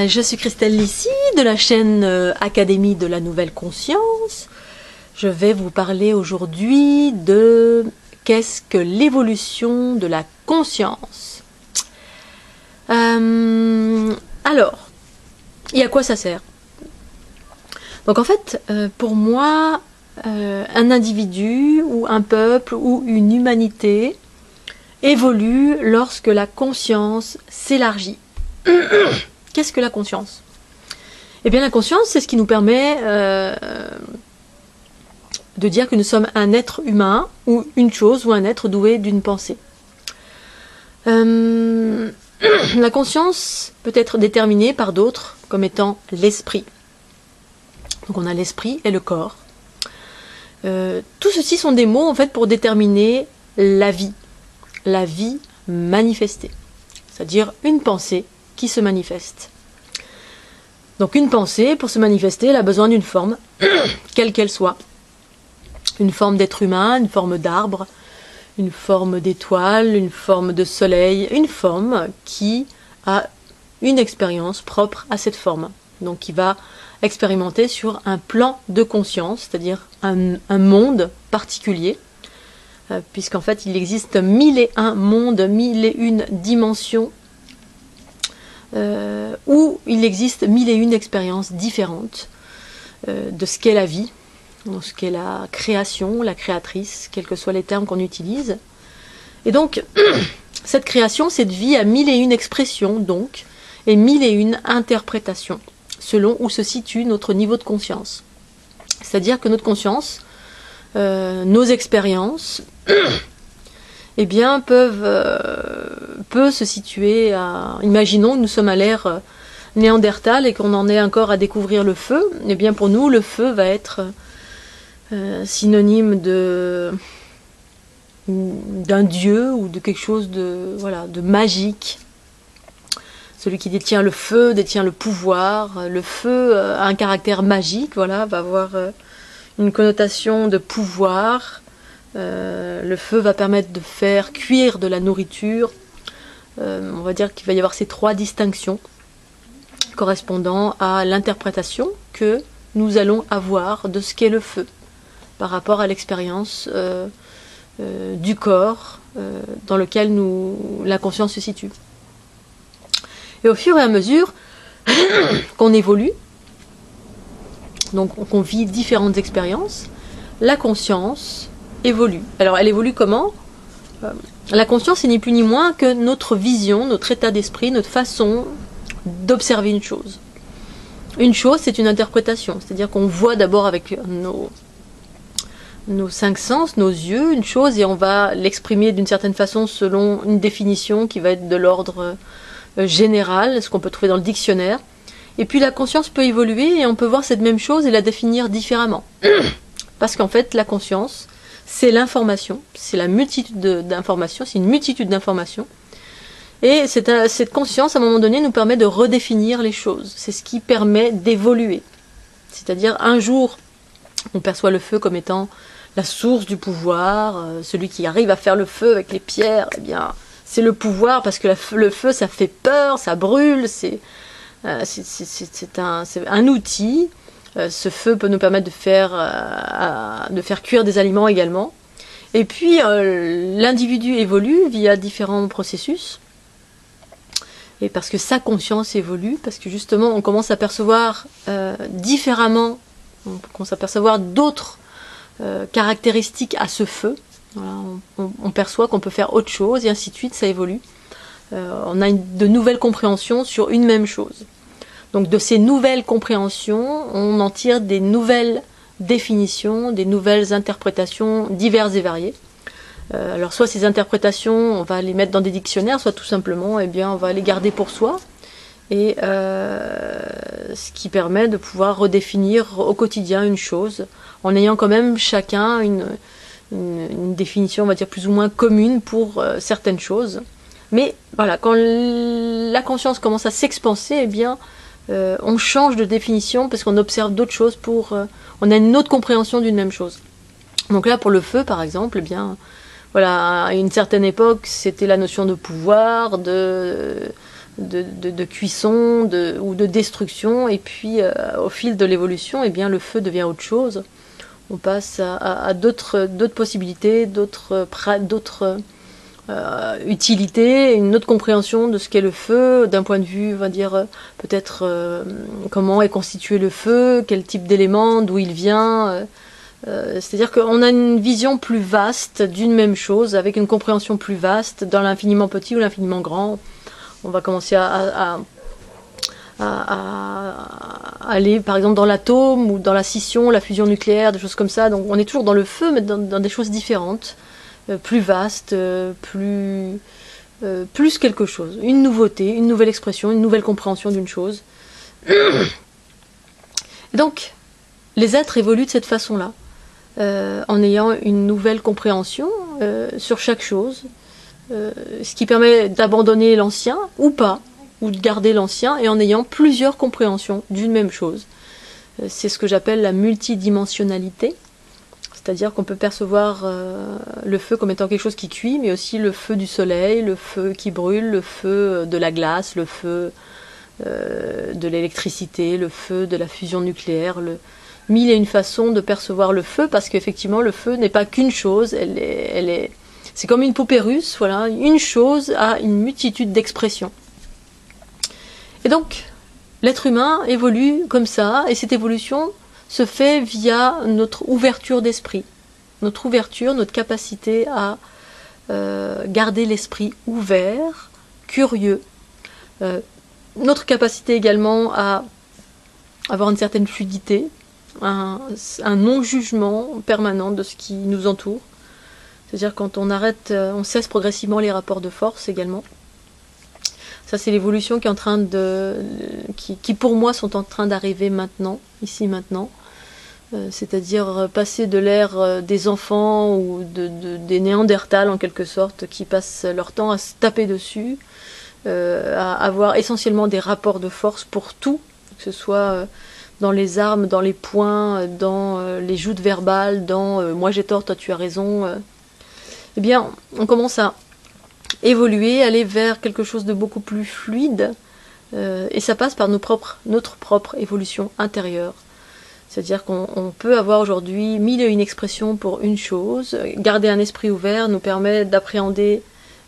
Je suis Christelle Lissy de la chaîne Académie de la Nouvelle Conscience. Je vais vous parler aujourd'hui de qu'est-ce que l'évolution de la conscience. Alors, et à quoi ça sert? Donc en fait, pour moi, un individu ou un peuple ou une humanité évolue lorsque la conscience s'élargit. Qu'est-ce que la conscience? Eh bien la conscience, c'est ce qui nous permet de dire que nous sommes un être humain ou une chose ou un être doué d'une pensée. La conscience peut être déterminée par d'autres comme étant l'esprit. Donc on a l'esprit et le corps. Tout ceci sont des mots en fait pour déterminer la vie manifestée, c'est-à-dire une pensée qui se manifeste. Donc une pensée, pour se manifester, elle a besoin d'une forme, quelle qu'elle soit. Une forme d'être humain, une forme d'arbre, une forme d'étoile, une forme de soleil, une forme qui a une expérience propre à cette forme. Donc qui va expérimenter sur un plan de conscience, c'est-à-dire un monde particulier, puisqu'en fait il existe 1001 mondes, 1001 dimensions, où il existe 1001 expériences différentes de ce qu'est la vie, de ce qu'est la création, la créatrice, quels que soient les termes qu'on utilise. Et donc, cette création, cette vie a 1001 expressions, donc, et 1001 interprétations, selon où se situe notre niveau de conscience. C'est-à-dire que notre conscience, nos expériences, eh bien, peut se situer à... Imaginons que nous sommes à l'ère néandertal et qu'on en est encore à découvrir le feu. Eh bien, pour nous, le feu va être synonyme d'un dieu ou de quelque chose de, voilà, de magique. Celui qui détient le feu détient le pouvoir. Le feu a un caractère magique, voilà, va avoir une connotation de pouvoir. Le feu va permettre de faire cuire de la nourriture. On va dire qu'il va y avoir ces trois distinctions correspondant à l'interprétation que nous allons avoir de ce qu'est le feu par rapport à l'expérience du corps dans lequel la conscience se situe. Et au fur et à mesure qu'on évolue, donc qu'on vit différentes expériences, la conscience évolue. Alors elle évolue comment? La conscience, c'est ni plus ni moins que notre vision, notre état d'esprit, notre façon d'observer une chose. Une chose, c'est une interprétation, c'est-à-dire qu'on voit d'abord avec nos cinq sens, nos yeux, une chose, et on va l'exprimer d'une certaine façon selon une définition qui va être de l'ordre général, ce qu'on peut trouver dans le dictionnaire. Et puis la conscience peut évoluer et on peut voir cette même chose et la définir différemment. Parce qu'en fait, la conscience, c'est l'information, c'est la multitude d'informations, c'est une multitude d'informations. Et cette conscience, à un moment donné, nous permet de redéfinir les choses. C'est ce qui permet d'évoluer. C'est-à-dire, un jour, on perçoit le feu comme étant la source du pouvoir. Celui qui arrive à faire le feu avec les pierres, eh bien, c'est le pouvoir, parce que le feu, ça fait peur, ça brûle, c'est un outil. Ce feu peut nous permettre de faire cuire des aliments également. Et puis, l'individu évolue via différents processus. Et parce que sa conscience évolue, parce que justement, on commence à percevoir différemment, on commence à percevoir d'autres caractéristiques à ce feu. Voilà, on perçoit qu'on peut faire autre chose, et ainsi de suite, ça évolue. On a de nouvelles compréhensions sur une même chose. Donc de ces nouvelles compréhensions, on en tire des nouvelles définitions, des nouvelles interprétations diverses et variées. Alors soit ces interprétations, on va les mettre dans des dictionnaires, soit tout simplement, eh bien, on va les garder pour soi. Et ce qui permet de pouvoir redéfinir au quotidien une chose, en ayant quand même chacun une définition, on va dire, plus ou moins commune pour certaines choses. Mais voilà, quand la conscience commence à s'expanser, eh bien, on change de définition parce qu'on observe d'autres choses on a une autre compréhension d'une même chose. Donc là, pour le feu, par exemple, eh bien, voilà, à une certaine époque, c'était la notion de pouvoir, de cuisson ou de destruction, et puis au fil de l'évolution, eh bien, le feu devient autre chose. On passe à d'autres possibilités, d'autres utilités, une autre compréhension de ce qu'est le feu, d'un point de vue, on va dire, peut-être comment est constitué le feu, quel type d'élément, d'où il vient. C'est-à-dire qu'on a une vision plus vaste d'une même chose, avec une compréhension plus vaste dans l'infiniment petit ou l'infiniment grand. On va commencer à aller par exemple dans l'atome ou dans la scission, la fusion nucléaire, des choses comme ça. Donc on est toujours dans le feu, mais dans des choses différentes, plus vastes, plus quelque chose. Une nouveauté, une nouvelle expression, une nouvelle compréhension d'une chose. Donc les êtres évoluent de cette façon-là, en ayant une nouvelle compréhension sur chaque chose, ce qui permet d'abandonner l'ancien ou pas, ou de garder l'ancien, et en ayant plusieurs compréhensions d'une même chose. C'est ce que j'appelle la multidimensionnalité, c'est-à-dire qu'on peut percevoir le feu comme étant quelque chose qui cuit, mais aussi le feu du soleil, le feu qui brûle, le feu de la glace, le feu de l'électricité, le feu de la fusion nucléaire, mille et une façons de percevoir le feu, parce qu'effectivement le feu n'est pas qu'une chose, c'est comme une poupée russe, voilà, une chose a une multitude d'expressions. Et donc, l'être humain évolue comme ça, et cette évolution se fait via notre ouverture d'esprit, notre capacité à garder l'esprit ouvert, curieux, notre capacité également à avoir une certaine fluidité, un non-jugement permanent de ce qui nous entoure. C'est-à-dire quand on cesse progressivement les rapports de force également. Ça, c'est l'évolution qui pour moi sont en train d'arriver maintenant, ici maintenant. C'est-à-dire passer de l'ère des enfants ou des néandertals en quelque sorte, qui passent leur temps à se taper dessus, à avoir essentiellement des rapports de force pour tout, que ce soit dans les armes, dans les poings, dans les joutes verbales, dans moi j'ai tort, toi tu as raison. Eh bien, on commence à évoluer, aller vers quelque chose de beaucoup plus fluide, et ça passe par notre propre évolution intérieure. C'est-à-dire qu'on peut avoir aujourd'hui mille et une expressions pour une chose. Garder un esprit ouvert nous permet d'appréhender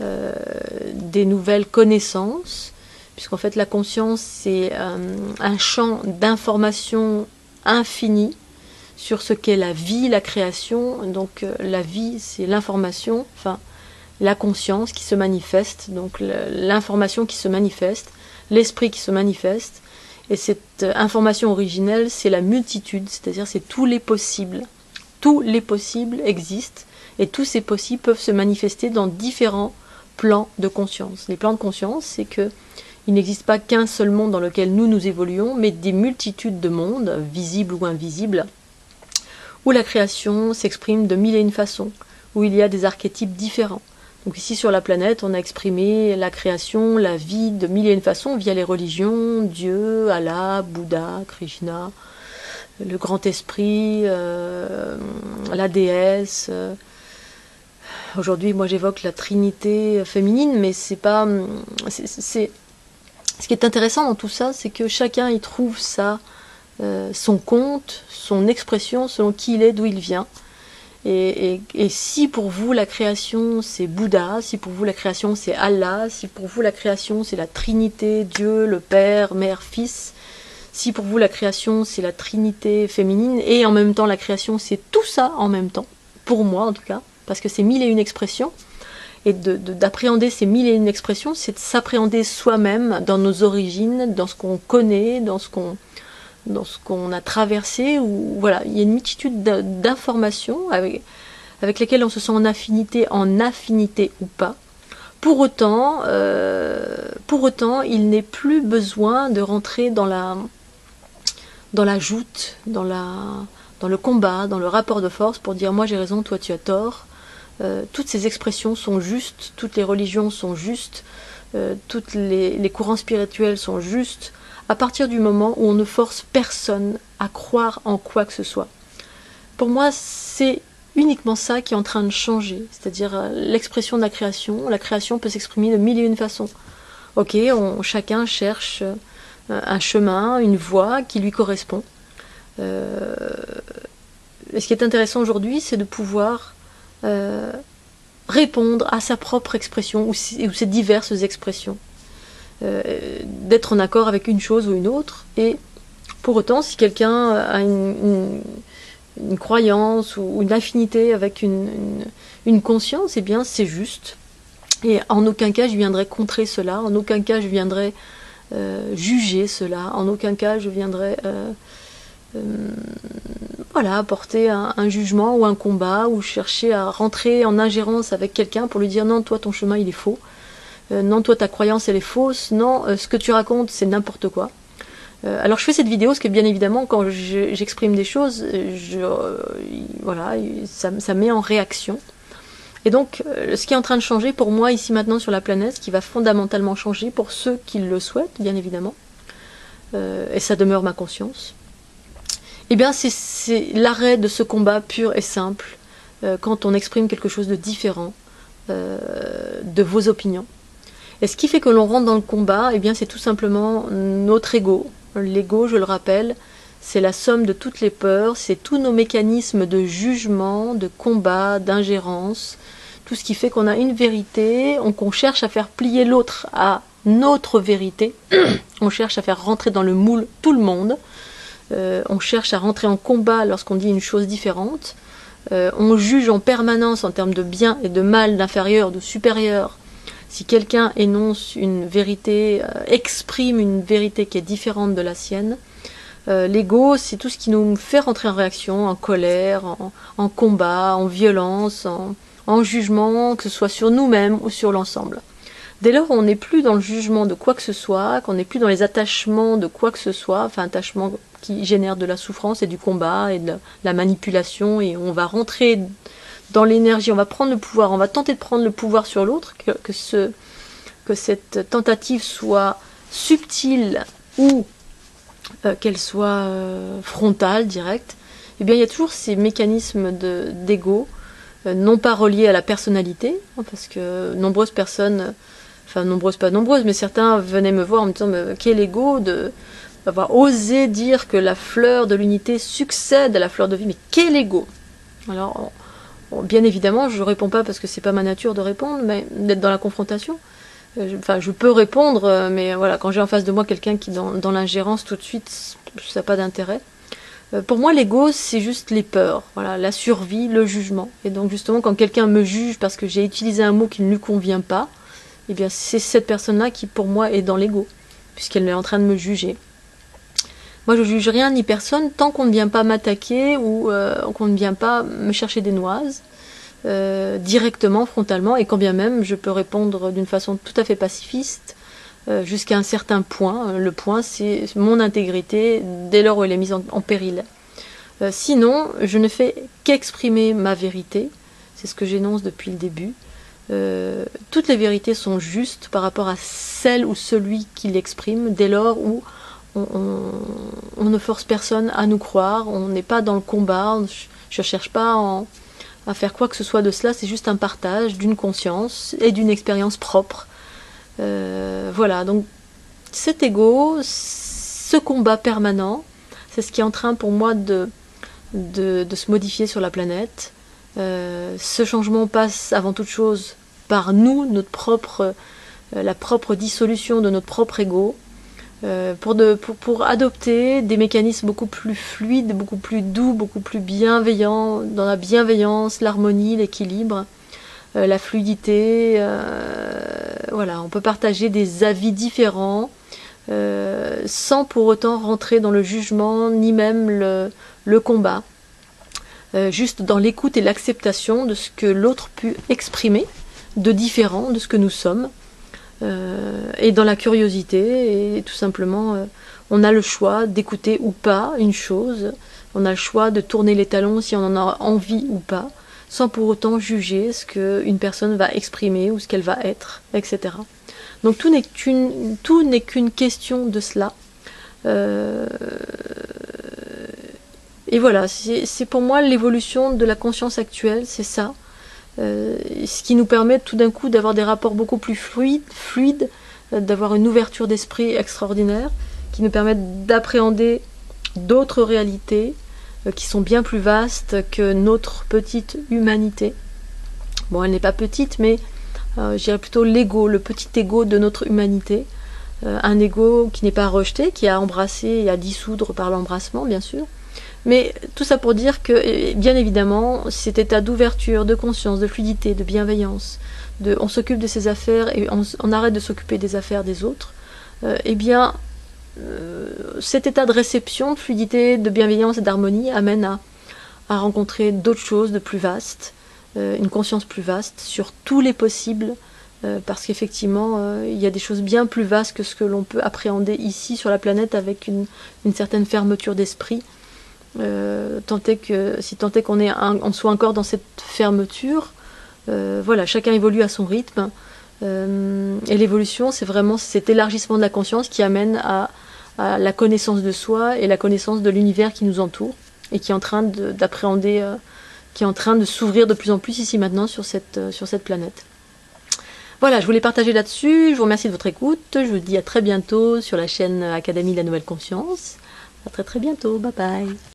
des nouvelles connaissances, puisqu'en fait la conscience c'est un champ d'information infini sur ce qu'est la vie, la création. Donc la vie c'est l'information, enfin la conscience qui se manifeste, donc l'information qui se manifeste, l'esprit qui se manifeste, et cette information originelle c'est la multitude, c'est-à-dire c'est tous les possibles. Tous les possibles existent, et tous ces possibles peuvent se manifester dans différents plans de conscience. Les plans de conscience, c'est que il n'existe pas qu'un seul monde dans lequel nous évoluons, mais des multitudes de mondes, visibles ou invisibles, où la création s'exprime de mille et une façons, où il y a des archétypes différents. Donc ici sur la planète, on a exprimé la création, la vie de mille et une façons via les religions, Dieu, Allah, Bouddha, Krishna, le grand esprit, la déesse. Aujourd'hui, moi j'évoque la trinité féminine, mais c'est pas... Ce qui est intéressant dans tout ça, c'est que chacun y trouve son compte, son expression, selon qui il est, d'où il vient. Et si pour vous la création c'est Bouddha, si pour vous la création c'est Allah, si pour vous la création c'est la Trinité, Dieu, le Père, Mère, Fils, si pour vous la création c'est la Trinité féminine, et en même temps la création c'est tout ça en même temps, pour moi en tout cas, parce que c'est mille et une expressions, et d'appréhender ces mille et une expressions, c'est de s'appréhender soi-même dans nos origines, dans ce qu'on connaît, dans ce qu'on a traversé, ou voilà, il y a une multitude d'informations avec lesquelles on se sent en affinité ou pas. Pour autant, il n'est plus besoin de rentrer dans la joute, dans le combat, dans le rapport de force pour dire moi j'ai raison, toi tu as tort. Toutes ces expressions sont justes, toutes les religions sont justes, toutes les courants spirituels sont justes, à partir du moment où on ne force personne à croire en quoi que ce soit. Pour moi, c'est uniquement ça qui est en train de changer, c'est-à-dire l'expression de la création. La création peut s'exprimer de mille et une façons. Ok, chacun cherche un chemin, une voie qui lui correspond. Et ce qui est intéressant aujourd'hui, c'est de pouvoir répondre à sa propre expression ou ses diverses expressions. D'être en accord avec une chose ou une autre. Et pour autant, si quelqu'un a une croyance ou une affinité avec une conscience, eh bien c'est juste. Et en aucun cas je viendrai contrer cela, en aucun cas je viendrai juger cela, en aucun cas je viendrai voilà, apporter un jugement ou un combat, ou chercher à rentrer en ingérence avec quelqu'un pour lui dire non, toi ton chemin il est faux, non, toi ta croyance elle est fausse, non, ce que tu racontes c'est n'importe quoi. Alors je fais cette vidéo parce que bien évidemment quand j'exprime des choses, voilà, ça met en réaction. Et donc ce qui est en train de changer pour moi ici maintenant sur la planète, ce qui va fondamentalement changer pour ceux qui le souhaitent bien évidemment, et ça demeure ma conscience, eh bien c'est l'arrêt de ce combat pur et simple quand on exprime quelque chose de différent de vos opinions. Et ce qui fait que l'on rentre dans le combat, eh bien c'est tout simplement notre ego. L'ego, je le rappelle, c'est la somme de toutes les peurs, c'est tous nos mécanismes de jugement, de combat, d'ingérence, tout ce qui fait qu'on a une vérité, qu'on cherche à faire plier l'autre à notre vérité, on cherche à faire rentrer dans le moule tout le monde, on cherche à rentrer en combat lorsqu'on dit une chose différente, on juge en permanence en termes de bien et de mal, d'inférieur, de supérieur. Si quelqu'un énonce une vérité, exprime une vérité qui est différente de la sienne, l'ego, c'est tout ce qui nous fait rentrer en réaction, en colère, en combat, en violence, en jugement, que ce soit sur nous-mêmes ou sur l'ensemble. Dès lors, on n'est plus dans le jugement de quoi que ce soit, qu'on n'est plus dans les attachements de quoi que ce soit, enfin attachements qui génèrent de la souffrance et du combat et de la manipulation, et on va rentrer dans l'énergie, on va prendre le pouvoir, on va tenter de prendre le pouvoir sur l'autre, que cette tentative soit subtile ou qu'elle soit frontale, directe. Eh bien il y a toujours ces mécanismes d'ego, non pas reliés à la personnalité, parce que nombreuses personnes, enfin nombreuses, pas nombreuses, mais certains venaient me voir en me disant quel ego d'avoir osé dire que la fleur de l'unité succède à la fleur de vie, mais quel ego. Alors bien évidemment, je ne réponds pas parce que c'est pas ma nature de répondre, mais d'être dans la confrontation. Enfin, je peux répondre, mais voilà, quand j'ai en face de moi quelqu'un qui est dans l'ingérence, tout de suite, ça n'a pas d'intérêt. Pour moi, l'ego, c'est juste les peurs, voilà, la survie, le jugement. Et donc, justement, quand quelqu'un me juge parce que j'ai utilisé un mot qui ne lui convient pas, eh bien, c'est cette personne-là qui, pour moi, est dans l'ego, puisqu'elle est en train de me juger. Moi, je ne juge rien ni personne tant qu'on ne vient pas m'attaquer ou qu'on ne vient pas me chercher des noises directement, frontalement, et quand bien même je peux répondre d'une façon tout à fait pacifiste jusqu'à un certain point. Le point, c'est mon intégrité dès lors où elle est mise en péril. Sinon, je ne fais qu'exprimer ma vérité. C'est ce que j'énonce depuis le début. Toutes les vérités sont justes par rapport à celle ou celui qui l'exprime, dès lors où on ne force personne à nous croire, on n'est pas dans le combat, je ne cherche pas à faire quoi que ce soit de cela, c'est juste un partage d'une conscience et d'une expérience propre. Voilà, donc cet ego, ce combat permanent, c'est ce qui est en train pour moi de se modifier sur la planète. Ce changement passe avant toute chose par nous, la propre dissolution de notre propre ego, pour adopter des mécanismes beaucoup plus fluides, beaucoup plus doux, beaucoup plus bienveillants, dans la bienveillance, l'harmonie, l'équilibre, la fluidité. Voilà, on peut partager des avis différents sans pour autant rentrer dans le jugement ni même le combat. Juste dans l'écoute et l'acceptation de ce que l'autre peut exprimer de différent de ce que nous sommes. Et dans la curiosité, et tout simplement, on a le choix d'écouter ou pas une chose, on a le choix de tourner les talons si on en a envie ou pas, sans pour autant juger ce qu'une personne va exprimer ou ce qu'elle va être, etc. Donc tout n'est qu'une question de cela. Et voilà, c'est pour moi l'évolution de la conscience actuelle, c'est ça. Ce qui nous permet tout d'un coup d'avoir des rapports beaucoup plus fluides, d'avoir une ouverture d'esprit extraordinaire, qui nous permettent d'appréhender d'autres réalités qui sont bien plus vastes que notre petite humanité. Bon, elle n'est pas petite, mais je dirais plutôt l'ego, le petit ego de notre humanité. Un ego qui n'est pas rejeté, qui est à embrasser et à dissoudre par l'embrassement, bien sûr. Mais tout ça pour dire que, bien évidemment, cet état d'ouverture, de conscience, de fluidité, de bienveillance, on s'occupe de ses affaires et on arrête de s'occuper des affaires des autres, eh bien, cet état de réception, de fluidité, de bienveillance et d'harmonie amène à rencontrer d'autres choses de plus vastes, une conscience plus vaste sur tous les possibles, parce qu'effectivement, il y a des choses bien plus vastes que ce que l'on peut appréhender ici sur la planète avec une certaine fermeture d'esprit. Si tant est qu'on soit encore dans cette fermeture, voilà, chacun évolue à son rythme. Et l'évolution, c'est vraiment cet élargissement de la conscience qui amène à la connaissance de soi et la connaissance de l'univers qui nous entoure et qui est en train d'appréhender, qui est en train de s'ouvrir de plus en plus ici maintenant sur cette planète. Voilà, je voulais partager là-dessus. Je vous remercie de votre écoute. Je vous dis à très bientôt sur la chaîne Académie de la Nouvelle Conscience. À très très bientôt. Bye bye.